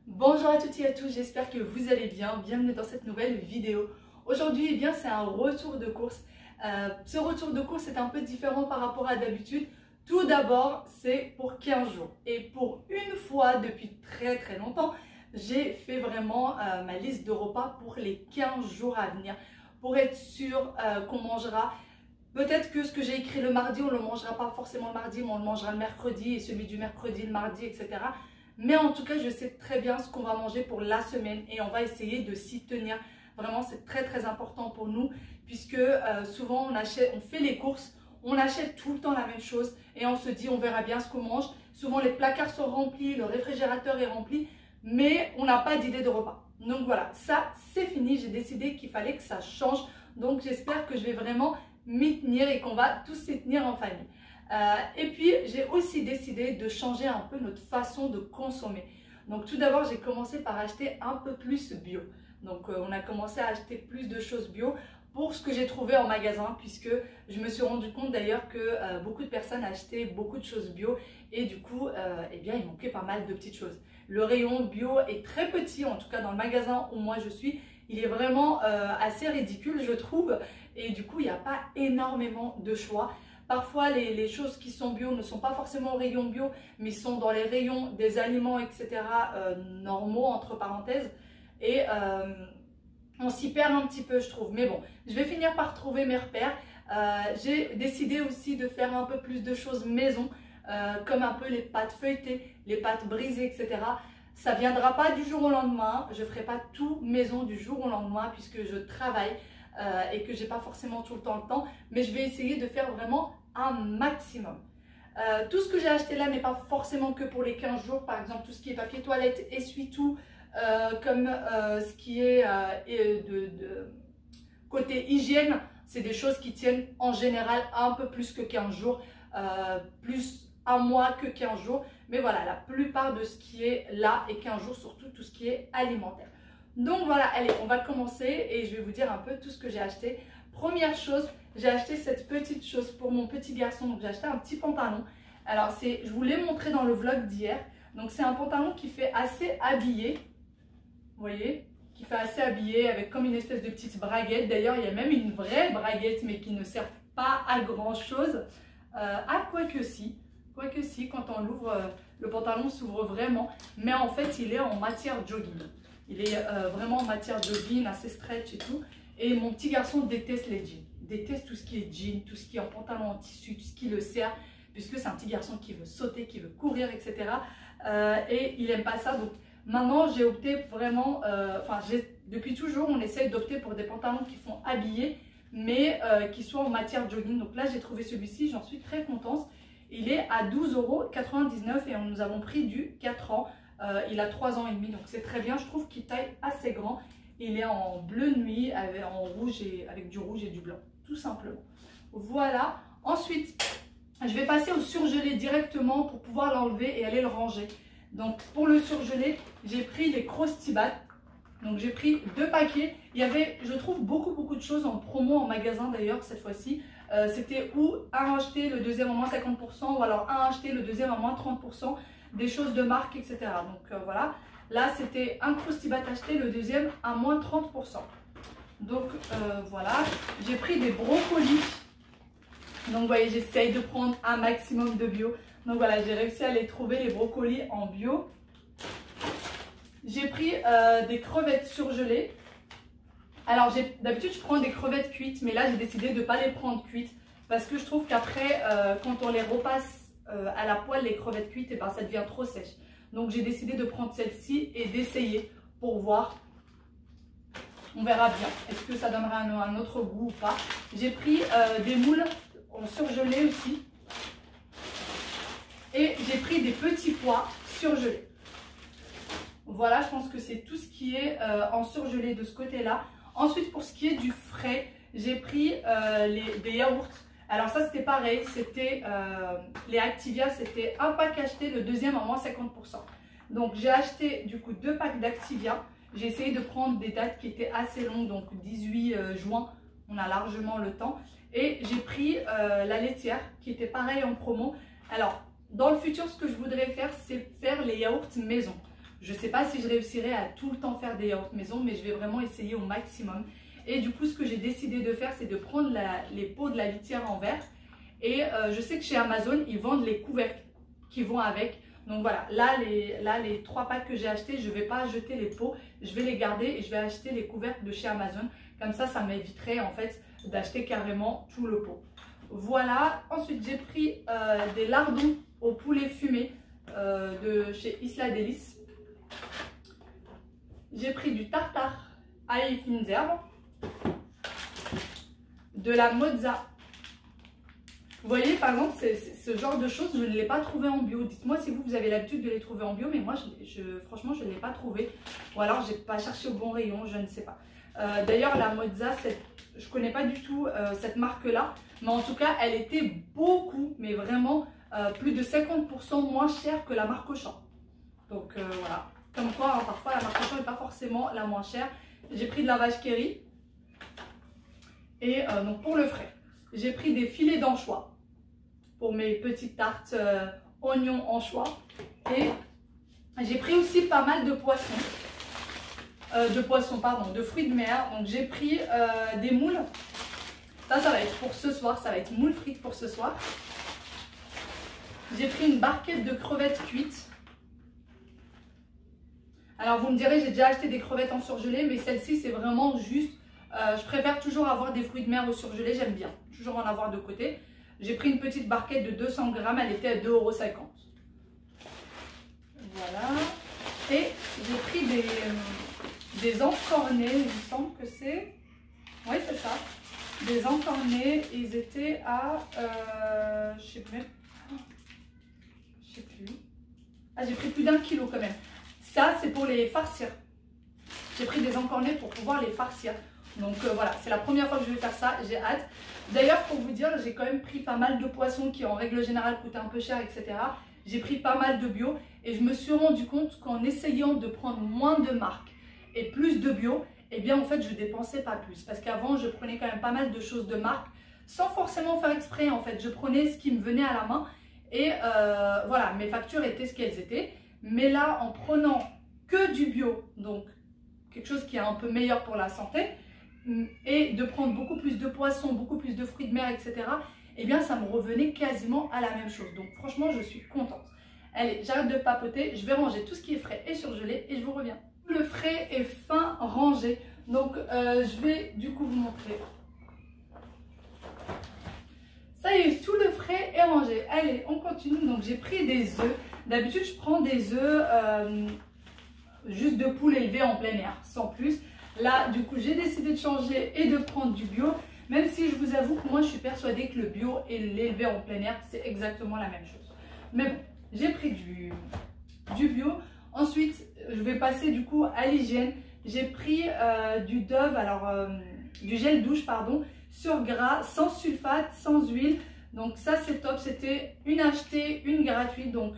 Bonjour à toutes et à tous, j'espère que vous allez bien. Bienvenue dans cette nouvelle vidéo. Aujourd'hui, eh bien, c'est un retour de course. Ce retour de course est un peu différent par rapport à d'habitude. Tout d'abord, c'est pour 15 jours. Et pour une fois, depuis très longtemps, j'ai fait vraiment ma liste de repas pour les 15 jours à venir. Pour être sûr qu'on mangera. Peut-être que ce que j'ai écrit le mardi, on ne le mangera pas forcément le mardi, mais on le mangera le mercredi et celui du mercredi le mardi, etc. Mais en tout cas, je sais très bien ce qu'on va manger pour la semaine et on va essayer de s'y tenir. Vraiment, c'est très important pour nous puisque souvent on fait les courses, on achète tout le temps la même chose et on se dit on verra bien ce qu'on mange. Souvent les placards sont remplis, le réfrigérateur est rempli, mais on n'a pas d'idée de repas. Donc voilà, ça c'est fini, j'ai décidé qu'il fallait que ça change. Donc j'espère que je vais vraiment m'y tenir et qu'on va tous s'y tenir en famille. Et puis j'ai aussi décidé de changer un peu notre façon de consommer. Donc tout d'abord j'ai commencé par acheter un peu plus bio. Donc on a commencé à acheter plus de choses bio pour ce que j'ai trouvé en magasin, puisque je me suis rendu compte d'ailleurs que beaucoup de personnes achetaient beaucoup de choses bio et du coup eh bien, il manquait pas mal de petites choses. Le rayon bio est très petit, en tout cas dans le magasin où moi je suis, il est vraiment assez ridicule je trouve et du coup il n'y a pas énormément de choix. Parfois, les choses qui sont bio ne sont pas forcément au rayon bio, mais sont dans les rayons des aliments, etc. Normaux, entre parenthèses. Et on s'y perd un petit peu, je trouve. Mais bon, je vais finir par trouver mes repères. J'ai décidé aussi de faire un peu plus de choses maison, comme un peu les pâtes feuilletées, les pâtes brisées, etc. Ça ne viendra pas du jour au lendemain. Je ne ferai pas tout maison du jour au lendemain, puisque je travaille. Et que j'ai pas forcément tout le temps, mais je vais essayer de faire vraiment un maximum. Tout ce que j'ai acheté là n'est pas forcément que pour les 15 jours, par exemple tout ce qui est papier toilette, essuie-tout, comme ce qui est côté hygiène, c'est des choses qui tiennent en général un peu plus que 15 jours, plus un mois que 15 jours, mais voilà, la plupart de ce qui est là est 15 jours, surtout tout ce qui est alimentaire. Donc voilà, allez, on va commencer et je vais vous dire un peu tout ce que j'ai acheté. Première chose, j'ai acheté cette petite chose pour mon petit garçon. Donc j'ai acheté un petit pantalon. Alors je vous l'ai montré dans le vlog d'hier. Donc c'est un pantalon qui fait assez habillé. Vous voyez, qui fait assez habillé avec comme une espèce de petite braguette. D'ailleurs, il y a même une vraie braguette mais qui ne sert pas à grand chose. Quoique si, quand on l'ouvre, le pantalon s'ouvre vraiment. Mais en fait, il est en matière jogging. Il est vraiment en matière de jean, assez stretch et tout. Et mon petit garçon déteste les jeans. Déteste tout ce qui est jean, tout ce qui est en pantalon en tissu, tout ce qui le sert. Puisque c'est un petit garçon qui veut sauter, qui veut courir, etc. Et il n'aime pas ça. Donc maintenant, j'ai opté vraiment... depuis toujours, on essaye d'opter pour des pantalons qui font habiller, mais qui soient en matière jogging. Donc là, j'ai trouvé celui-ci, j'en suis très contente. Il est à 12,99 € et nous avons pris du 4 ans. Il a 3 ans et demi, donc c'est très bien. Je trouve qu'il taille assez grand. Il est en bleu nuit, en rouge et avec du rouge et du blanc, tout simplement. Voilà. Ensuite, je vais passer au surgelé directement pour pouvoir l'enlever et aller le ranger. Donc, pour le surgelé, j'ai pris les Crostibats. Donc, j'ai pris 2 paquets. Il y avait, je trouve, beaucoup de choses en promo en magasin d'ailleurs cette fois-ci. C'était ou un acheté, le deuxième à moins 50%, ou alors un acheté, le deuxième à moins 30%. Des choses de marque, etc. Donc voilà, là c'était un Croustibat acheté, le deuxième à moins 30%. Donc voilà, j'ai pris des brocolis. Donc vous voyez, j'essaye de prendre un maximum de bio. Donc voilà, j'ai réussi à les trouver, les brocolis en bio. J'ai pris des crevettes surgelées. Alors d'habitude je prends des crevettes cuites, mais là j'ai décidé de ne pas les prendre cuites. Parce que je trouve qu'après, quand on les repasse à la poêle, les crevettes cuites, et ben, ça devient trop sèche. Donc j'ai décidé de prendre celle-ci et d'essayer pour voir. On verra bien. Est-ce que ça donnera un autre goût ou pas. J'ai pris des moules en surgelé aussi. Et j'ai pris des petits pois surgelés. Voilà, je pense que c'est tout ce qui est en surgelé de ce côté-là. Ensuite, pour ce qui est du frais, j'ai pris des yaourts. Alors ça c'était pareil, c'était les Activia, c'était un pack acheté, le deuxième à moins 50%. Donc j'ai acheté du coup 2 packs d'Activia. J'ai essayé de prendre des dates qui étaient assez longues, donc 18 juin, on a largement le temps. Et j'ai pris la laitière qui était pareil en promo. Alors dans le futur, ce que je voudrais faire, c'est faire les yaourts maison. Je ne sais pas si je réussirai à tout le temps faire des yaourts maison, mais je vais vraiment essayer au maximum. Et du coup, ce que j'ai décidé de faire, c'est de prendre les pots de la litière en verre. Et je sais que chez Amazon, ils vendent les couvercles qui vont avec. Donc voilà, là les 3 packs que j'ai achetés, je ne vais pas jeter les pots, je vais les garder et je vais acheter les couvercles de chez Amazon. Comme ça m'éviterait en fait d'acheter carrément tout le pot. Voilà, ensuite j'ai pris des lardons au poulet fumé de chez Isla Délice. J'ai pris du tartare ail fines herbes, de la mozza. Vous voyez, par exemple, ce genre de choses, je ne l'ai pas trouvé en bio. Dites-moi si vous avez l'habitude de les trouver en bio, mais moi, franchement, je ne l'ai pas trouvé. Ou alors, je n'ai pas cherché au bon rayon, je ne sais pas. D'ailleurs, la mozza, je ne connais pas du tout cette marque-là, mais en tout cas, elle était beaucoup, mais vraiment plus de 50% moins chère que la marque Auchan. Donc voilà, comme quoi, hein, parfois, la marque Auchan n'est pas forcément la moins chère. J'ai pris de la vache qui rit. Et donc, pour le frais, j'ai pris des filets d'anchois pour mes petites tartes oignons anchois. Et j'ai pris aussi pas mal de poissons. De fruits de mer. Donc j'ai pris des moules. Ça va être pour ce soir. Ça va être moules frites pour ce soir. J'ai pris une barquette de crevettes cuites. Alors vous me direz, j'ai déjà acheté des crevettes en surgelé, mais celle-ci c'est vraiment juste. Je préfère toujours avoir des fruits de mer au surgelé, j'aime bien. Toujours en avoir de côté. J'ai pris une petite barquette de 200 grammes, elle était à 2,50 €. Voilà. Et j'ai pris des encornets, il me semble que c'est. Oui, c'est ça. Des encornets, ils étaient à. Je sais plus. Je sais plus. Ah, j'ai pris plus d'1 kilo quand même. Ça, c'est pour les farcir. J'ai pris des encornets pour pouvoir les farcir. Donc voilà, c'est la première fois que je vais faire ça, j'ai hâte. D'ailleurs, pour vous dire, j'ai quand même pris pas mal de poissons qui en règle générale coûtent un peu cher, etc. J'ai pris pas mal de bio et je me suis rendu compte qu'en essayant de prendre moins de marques et plus de bio, eh bien en fait je dépensais pas plus. Parce qu'avant, je prenais quand même pas mal de choses de marque sans forcément faire exprès en fait. Je prenais ce qui me venait à la main et voilà, mes factures étaient ce qu'elles étaient. Mais là, en prenant que du bio, donc quelque chose qui est un peu meilleur pour la santé, et de prendre beaucoup plus de poissons, beaucoup plus de fruits de mer, etc., eh bien ça me revenait quasiment à la même chose. Donc franchement, je suis contente. Allez, j'arrête de papoter, je vais ranger tout ce qui est frais et surgelé et je vous reviens. Le frais est fin rangé, donc je vais du coup vous montrer. Ça y est, tout le frais est rangé. Allez, on continue. Donc j'ai pris des œufs. D'habitude, je prends des œufs juste de poule élevée en plein air, sans plus. Là, du coup, j'ai décidé de changer et de prendre du bio. Même si je vous avoue que moi, je suis persuadée que le bio et l'élevé en plein air, c'est exactement la même chose. Mais bon, j'ai pris du bio. Ensuite, je vais passer du coup à l'hygiène. J'ai pris du Dove, alors du gel douche, pardon, sur gras, sans sulfate, sans huile. Donc ça, c'est top. C'était une achetée, une gratuite. Donc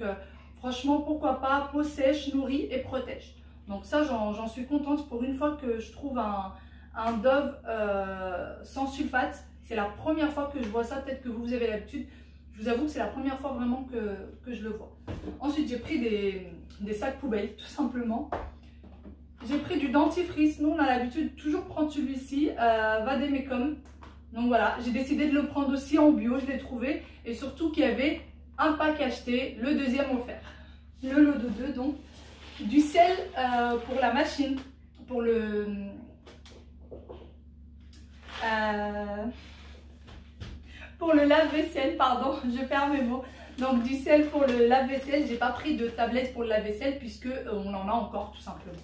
franchement, pourquoi pas, peau sèche, nourrit et protège. Donc ça, j'en suis contente pour une fois que je trouve un Dove sans sulfate. C'est la première fois que je vois ça, peut-être que vous avez l'habitude. Je vous avoue que c'est la première fois vraiment que je le vois. Ensuite, j'ai pris des sacs poubelles, tout simplement. J'ai pris du dentifrice. Nous, on a l'habitude de toujours prendre celui-ci, Vademecum. Donc voilà, j'ai décidé de le prendre aussi en bio, je l'ai trouvé. Et surtout qu'il y avait un pack acheté, le deuxième offert. Le lot de 2, donc. Du sel pour la machine, pour le lave-vaisselle, pardon, je perds mes mots. Donc du sel pour le lave-vaisselle, j'ai pas pris de tablette pour le lave-vaisselle puisque on en a encore tout simplement.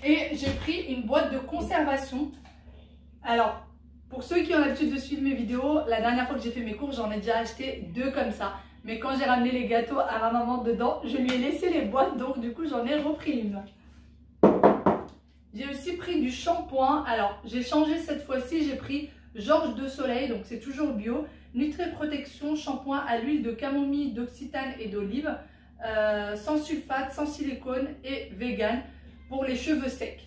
Et j'ai pris une boîte de conservation. Alors, pour ceux qui ont l'habitude de suivre mes vidéos, la dernière fois que j'ai fait mes courses, j'en ai déjà acheté 2 comme ça. Mais quand j'ai ramené les gâteaux à ma maman dedans, je lui ai laissé les boîtes, donc du coup j'en ai repris une. J'ai aussi pris du shampoing. Alors j'ai changé cette fois-ci, j'ai pris Georges de Soleil, donc c'est toujours bio. Nutri-Protection, shampoing à l'huile de camomille, d'occitane et d'olive, sans sulfate, sans silicone et vegan pour les cheveux secs.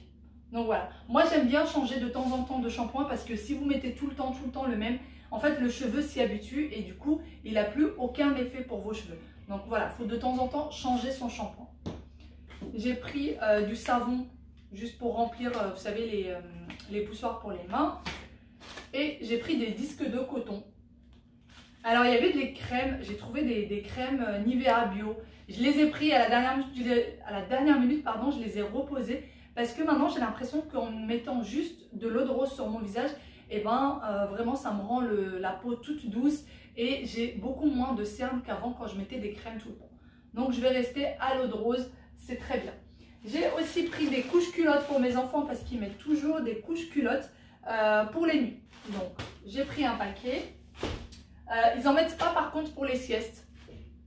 Donc voilà, moi j'aime bien changer de temps en temps de shampoing parce que si vous mettez tout le temps le même, en fait le cheveu s'y habitue et du coup il n'a plus aucun effet pour vos cheveux. Donc voilà, il faut de temps en temps changer son shampoing. J'ai pris du savon juste pour remplir, vous savez, les poussoirs pour les mains. Et j'ai pris des disques de coton. Alors, il y avait des crèmes, j'ai trouvé des crèmes Nivea Bio. Je les ai pris à la dernière minute, pardon, je les ai reposées parce que maintenant, j'ai l'impression qu'en mettant juste de l'eau de rose sur mon visage, et vraiment, ça me rend la peau toute douce et j'ai beaucoup moins de cernes qu'avant quand je mettais des crèmes tout le temps. Donc, je vais rester à l'eau de rose, c'est très bien. J'ai aussi pris des couches culottes pour mes enfants parce qu'ils mettent toujours des couches culottes pour les nuits. Donc, j'ai pris un paquet. Ils n'en mettent pas par contre pour les siestes.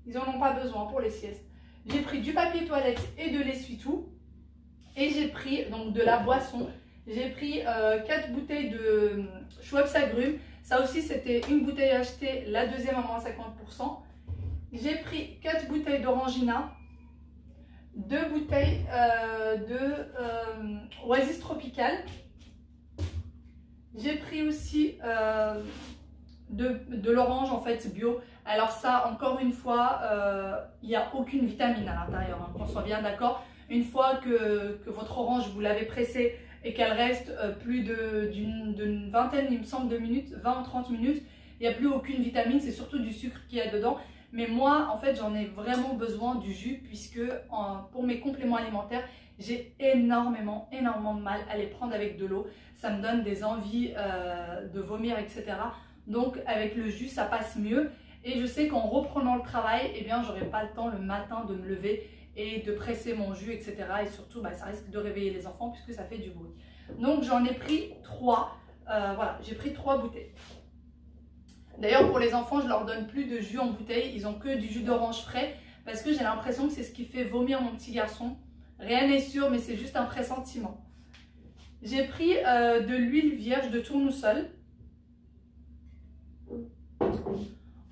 Ils n'en ont pas besoin pour les siestes. J'ai pris du papier toilette et de l'essuie-tout. Et j'ai pris donc de la boisson. J'ai pris 4 bouteilles de Schweppes agrumes. Ça aussi, c'était une bouteille achetée, la deuxième à moins 50%. J'ai pris 4 bouteilles d'Orangina. 2 bouteilles de Oasis Tropical. J'ai pris aussi de l'orange en fait bio. Alors ça, encore une fois, il n'y a aucune vitamine à l'intérieur, hein, qu'on soit bien d'accord. Une fois que votre orange, vous l'avez pressée et qu'elle reste plus d'une vingtaine, il me semble, de minutes, 20 ou 30 minutes, il n'y a plus aucune vitamine, c'est surtout du sucre qu'il y a dedans. Mais moi, en fait, j'en ai vraiment besoin du jus puisque pour mes compléments alimentaires, j'ai énormément de mal à les prendre avec de l'eau. Ça me donne des envies de vomir, etc. Donc, avec le jus, ça passe mieux. Et je sais qu'en reprenant le travail, eh bien, j'aurai pas le temps le matin de me lever et de presser mon jus, etc. Et surtout, ça risque de réveiller les enfants puisque ça fait du bruit. Donc, j'en ai pris 3. Voilà, j'ai pris 3 bouteilles. D'ailleurs, pour les enfants, je leur donne plus de jus en bouteille. Ils ont que du jus d'orange frais parce que j'ai l'impression que c'est ce qui fait vomir mon petit garçon. Rien n'est sûr, mais c'est juste un pressentiment. J'ai pris de l'huile vierge de tournesol.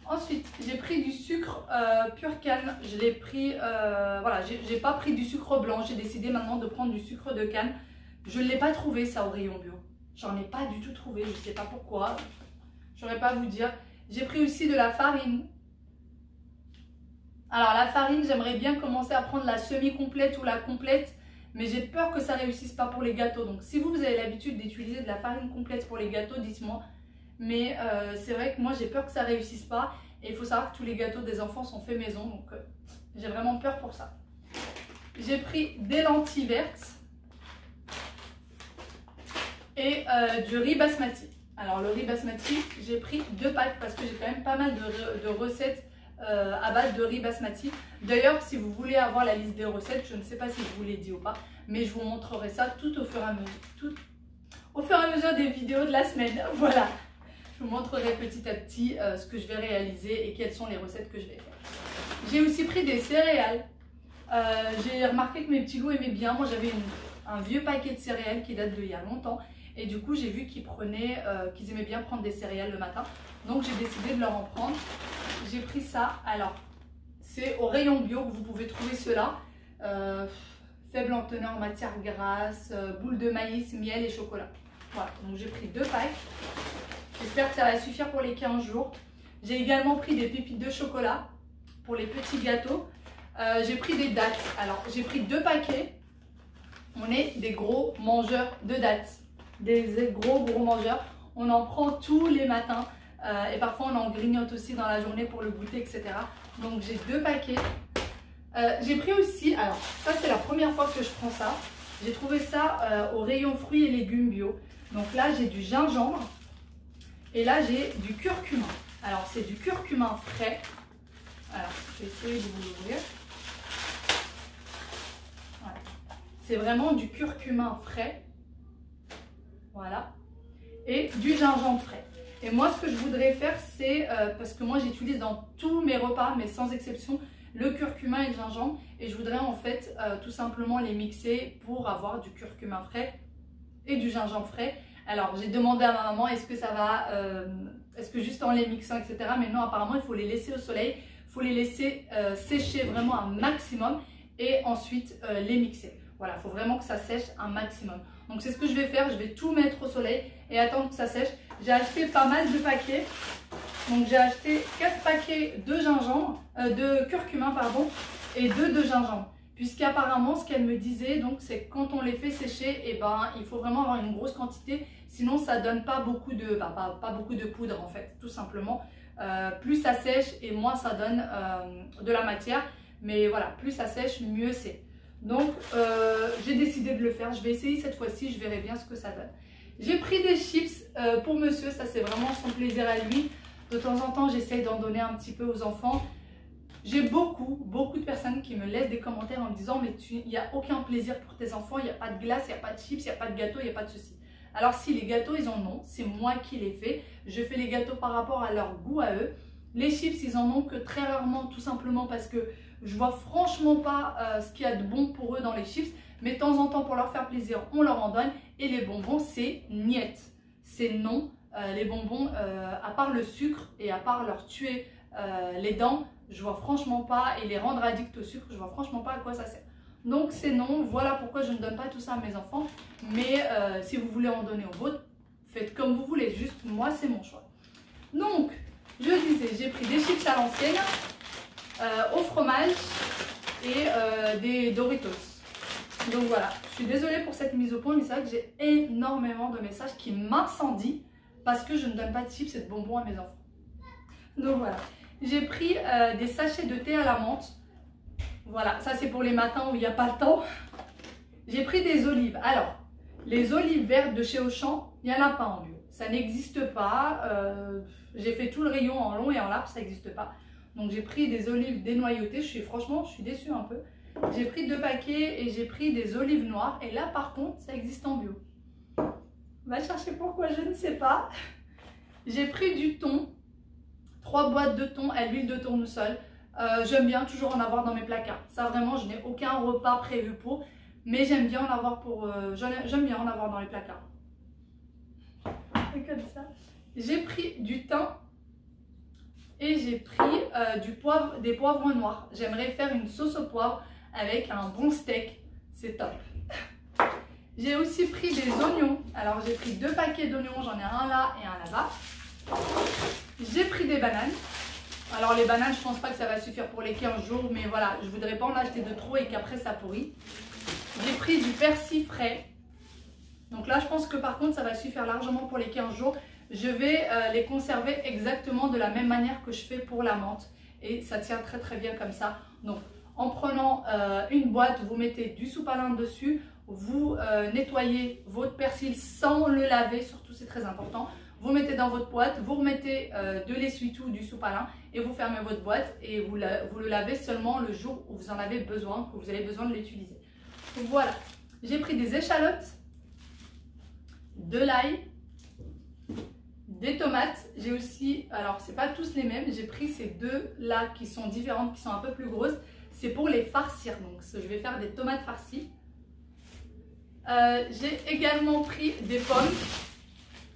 Ensuite, j'ai pris du sucre pur canne. Je l'ai pris, voilà, j'ai pas pris du sucre blanc. J'ai décidé maintenant de prendre du sucre de canne. Je ne l'ai pas trouvé ça au rayon bio. J'en ai pas du tout trouvé, je ne sais pas pourquoi. Je n'aurais pas à vous dire. J'ai pris aussi de la farine. Alors la farine, j'aimerais bien commencer à prendre la semi-complète ou la complète. Mais j'ai peur que ça ne réussisse pas pour les gâteaux. Donc si vous avez l'habitude d'utiliser de la farine complète pour les gâteaux, dites-moi. Mais c'est vrai que moi j'ai peur que ça ne réussisse pas. Et il faut savoir que tous les gâteaux des enfants sont faits maison. Donc j'ai vraiment peur pour ça. J'ai pris des lentilles vertes. Et du riz basmati. Alors le riz basmati, j'ai pris 2 packs parce que j'ai quand même pas mal de recettes à base de riz basmati. D'ailleurs, si vous voulez avoir la liste des recettes, je ne sais pas si je vous l'ai dit ou pas, mais je vous montrerai ça tout au fur et à mesure, des vidéos de la semaine. Voilà, je vous montrerai petit à petit ce que je vais réaliser et quelles sont les recettes que je vais faire. J'ai aussi pris des céréales. J'ai remarqué que mes petits loups aimaient bien. Moi, j'avais un vieux paquet de céréales qui date d'il y a longtemps. Et du coup, j'ai vu qu'ils aimaient bien prendre des céréales le matin. Donc, j'ai décidé de leur en prendre. J'ai pris ça. Alors, c'est au rayon bio que vous pouvez trouver cela. Faible en teneur en matière grasse, boules de maïs, miel et chocolat. Voilà, donc j'ai pris 2 packs. J'espère que ça va suffire pour les 15 jours. J'ai également pris des pépites de chocolat pour les petits gâteaux. J'ai pris des dattes. Alors, j'ai pris 2 paquets. On est des gros mangeurs de dattes. Des gros mangeurs. On en prend tous les matins et parfois on en grignote aussi dans la journée pour le goûter, etc. Donc j'ai 2 paquets. J'ai pris aussi, alors ça c'est la première fois que je prends ça. J'ai trouvé ça au rayon fruits et légumes bio. Donc là j'ai du gingembre et là j'ai du curcuma. Alors c'est du curcuma frais. Alors je vais essayer de vous l'ouvrir. Voilà. C'est vraiment du curcuma frais. Voilà, et du gingembre frais. Et moi, ce que je voudrais faire, c'est, parce que moi, j'utilise dans tous mes repas, mais sans exception, le curcuma et le gingembre. Et je voudrais en fait tout simplement les mixer pour avoir du curcuma frais et du gingembre frais. Alors, j'ai demandé à ma maman, est-ce que ça va, est-ce que juste en les mixant, etc. Mais non, apparemment, il faut les laisser au soleil. Il faut les laisser sécher vraiment un maximum et ensuite les mixer. Voilà, il faut vraiment que ça sèche un maximum. Donc c'est ce que je vais faire, je vais tout mettre au soleil et attendre que ça sèche. J'ai acheté pas mal de paquets. Donc j'ai acheté 4 paquets de gingembre, de curcuma pardon, et 2 de gingembre. puisqu'apparemment ce qu'elle me disait, donc c'est quand on les fait sécher, et ben il faut vraiment avoir une grosse quantité, sinon ça donne pas beaucoup de, pas beaucoup de poudre en fait, tout simplement. Plus ça sèche et moins ça donne de la matière, mais voilà, plus ça sèche, mieux c'est. Donc j'ai décidé de le faire, je vais essayer cette fois-ci, je verrai bien ce que ça donne. J'ai pris des chips pour monsieur, ça c'est vraiment son plaisir à lui. De temps en temps j'essaye d'en donner un petit peu aux enfants. J'ai beaucoup de personnes qui me laissent des commentaires en me disant mais il n'y a aucun plaisir pour tes enfants, il n'y a pas de glace, il n'y a pas de chips, il n'y a pas de gâteau, il n'y a pas de ceci. Alors si les gâteaux ils en ont, c'est moi qui les fais, je fais les gâteaux par rapport à leur goût à eux. Les chips ils en ont que très rarement, tout simplement parce que je vois franchement pas ce qu'il y a de bon pour eux dans les chips, mais de temps en temps pour leur faire plaisir on leur en donne. Et les bonbons c'est niet, c'est non. Les bonbons à part le sucre et à part leur tuer les dents, je vois franchement pas, et les rendre addicts au sucre, je vois franchement pas à quoi ça sert. Donc c'est non, voilà pourquoi je ne donne pas tout ça à mes enfants. Mais si vous voulez en donner aux vôtres, faites comme vous voulez, juste moi c'est mon choix. Donc je disais, j'ai pris des chips à l'ancienne, au fromage et des Doritos. Donc voilà, je suis désolée pour cette mise au point, mais c'est vrai que j'ai énormément de messages qui m'incendient parce que je ne donne pas de chips et de bonbons à mes enfants. Donc voilà. J'ai pris des sachets de thé à la menthe. Voilà, ça c'est pour les matins où il n'y a pas le temps. J'ai pris des olives. Alors, les olives vertes de chez Auchan, il n'y en a pas en bio. Ça n'existe pas. J'ai fait tout le rayon en long et en large, ça n'existe pas. Donc j'ai pris des olives dénoyautées. Franchement, je suis déçue un peu. J'ai pris 2 paquets et j'ai pris des olives noires. Et là, par contre, ça existe en bio. Va chercher pourquoi, je ne sais pas. J'ai pris du thon. 3 boîtes de thon à l'huile de tournesol. J'aime bien toujours en avoir dans mes placards. Ça vraiment, je n'ai aucun repas prévu pour, mais j'aime bien en avoir j'aime bien en avoir dans les placards. Comme ça. J'ai pris du thym et j'ai pris des poivrons noirs. J'aimerais faire une sauce au poivre avec un bon steak. C'est top. J'ai aussi pris des oignons. Alors j'ai pris 2 paquets d'oignons. J'en ai un là et un là-bas. J'ai pris des bananes. Alors les bananes, je pense pas que ça va suffire pour les 15 jours, mais voilà, je voudrais pas en acheter de trop et qu'après ça pourrit. J'ai pris du persil frais. Donc là, je pense que par contre, ça va suffire largement pour les 15 jours. Je vais les conserver exactement de la même manière que je fais pour la menthe. Et ça tient très très bien comme ça. Donc en prenant une boîte, vous mettez du sous-palin dessus. Vous nettoyez votre persil sans le laver, surtout c'est très important. Vous mettez dans votre boîte, vous remettez de l'essuie-tout, du sous-palin et vous fermez votre boîte et vous le lavez seulement le jour où vous en avez besoin, que vous avez besoin de l'utiliser. Voilà, j'ai pris des échalotes, de l'ail, des tomates. J'ai aussi, alors c'est pas tous les mêmes, j'ai pris ces 2 là qui sont différentes, qui sont un peu plus grosses. C'est pour les farcir, donc je vais faire des tomates farcies. J'ai également pris des pommes.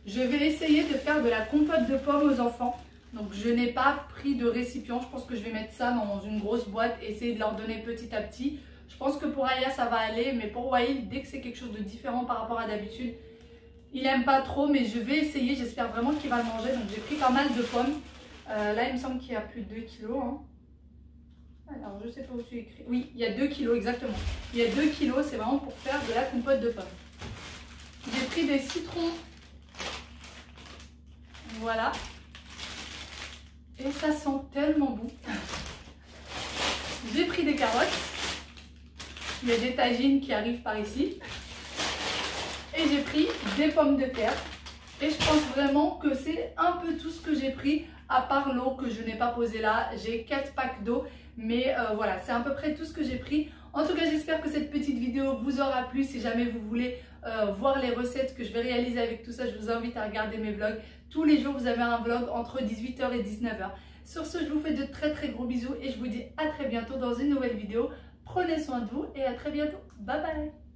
Je vais essayer de faire de la compote de pommes aux enfants. Donc je n'ai pas pris de récipient. Je pense que je vais mettre ça dans une grosse boîte et essayer de leur donner petit à petit. Je pense que pour Aya ça va aller. Mais pour Wael, dès que c'est quelque chose de différent par rapport à d'habitude, il n'aime pas trop. Mais je vais essayer. J'espère vraiment qu'il va le manger. Donc j'ai pris pas mal de pommes. Là il me semble qu'il y a plus de 2 kilos. Hein. Alors je sais pas où c'est écrit. Oui, il y a 2 kilos exactement. Il y a 2 kilos. C'est vraiment pour faire de la compote de pommes. J'ai pris des citrons. Voilà. Et ça sent tellement bon. J'ai pris des carottes. Il y a des tagines qui arrivent par ici. Et j'ai pris des pommes de terre. Et je pense vraiment que c'est un peu tout ce que j'ai pris, à part l'eau que je n'ai pas posée là. J'ai 4 packs d'eau. Mais voilà, c'est à peu près tout ce que j'ai pris. En tout cas, j'espère que cette petite vidéo vous aura plu. Si jamais vous voulez voir les recettes que je vais réaliser avec tout ça, je vous invite à regarder mes vlogs. Tous les jours, vous avez un vlog entre 18 h et 19 h. Sur ce, je vous fais de très très gros bisous et je vous dis à très bientôt dans une nouvelle vidéo. Prenez soin de vous et à très bientôt. Bye bye.